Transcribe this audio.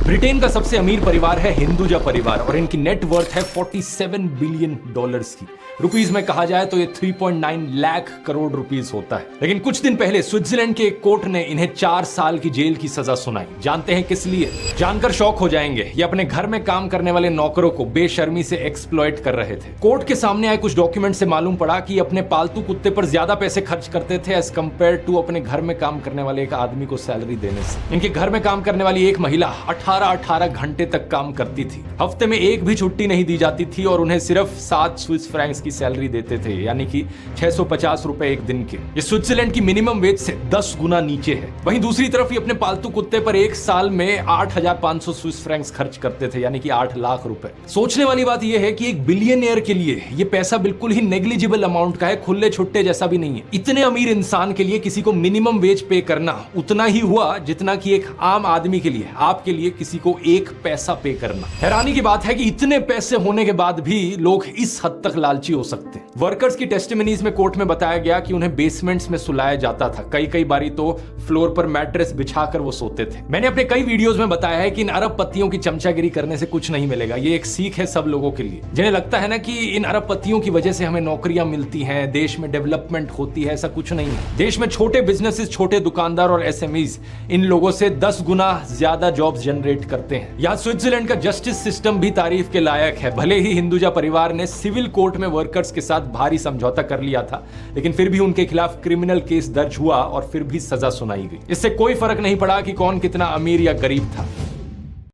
Britain का सबसे अमीर परिवार है हिंदुजा परिवार और इनकी नेट वर्थ है 47 बिलियन डॉलर्स की। रुपीस में कहा जाए तो ये 3.9 लाख करोड़ रुपीस होता है। लेकिन कुछ दिन पहले स्विट्जरलैंड के एक कोर्ट ने इन्हें 4 साल की जेल की सजा सुनाई। जानते हैं किस लिए? जानकर शॉक हो जाएंगे। ये अपने घर में काम करने वाले नौकरों को बेशर्मी से एक्सप्लॉइट कर रहे थे। कोर्ट के सामने आए कुछ डॉक्यूमेंट से मालूम पड़ा कि अपने पालतू कुत्ते पर ज्यादा पैसे खर्च करते थे एज कंपेयर टू अपने घर में काम करने वाले एक आदमी को सैलरी देने से। इनके घर में काम करने वाली एक महिला 18 घंटे तक काम करती थी। हफ्ते में एक भी छुट्टी नहीं दी जाती थी और उन्हें सिर्फ 7 स्विस फ्रैंक्स की सैलरी देते थे, यानी कि 650 रुपए एक दिन के। ये स्विट्जरलैंड की मिनिमम वेज से 10 गुना नीचे है। वहीं दूसरी तरफ ये अपने पालतू कुत्ते पर एक साल में 8,500 स्विस फ्रैंक्स खर्च करते थे, यानी कि 8 लाख रुपए। सोचने वाली बात यह है कि एक बिलियनियर के लिए ये पैसा बिल्कुल ही नेग्लिजिबल अमाउंट का है, खुले छुट्टे जैसा भी नहीं है। इतने अमीर इंसान के लिए किसी को मिनिमम वेज पे करना उतना ही हुआ जितना कि एक आम आदमी के लिए, आपके लिए किसी को एक पैसा पे करना। हैरानी की बात है कि इतने पैसे होने के बाद भी लोग इस हद तक लालची हो सकते हैं। वर्कर्स की टेस्टिमनीज में कोर्ट में बताया गया कि उन्हें बेसमेंट्स में सुलाया जाता था। कई बारी तो फ्लोर पर मैट्रेस बिछाकर वो सोते थे। मैंने अपने कई वीडियोस में बताया है कि इन अरबपतियों की चमचागिरी करने से कुछ नहीं मिलेगा। ये एक सीख है सब लोगों के लिए जिन्हें लगता है ना कि इन अरबपतियों की वजह से हमें नौकरियां मिलती हैं, देश में डेवलपमेंट होती है। ऐसा कुछ नहीं है। देश में छोटे बिजनेसेस, छोटे दुकानदार और एसएमईज इन लोगों से 10 गुना ज्यादा जॉब्स जनरेट करते हैं। यहाँ स्विट्जरलैंड का जस्टिस सिस्टम भी तारीफ के लायक है। भले ही हिंदुजा परिवार ने सिविल कोर्ट में वर्कर्स के साथ भारी समझौता कर लिया था, लेकिन फिर भी उनके खिलाफ क्रिमिनल केस दर्ज हुआ और फिर भी सजा सुनाई गई। इससे कोई फर्क नहीं पड़ा कि कौन कितना अमीर या गरीब था।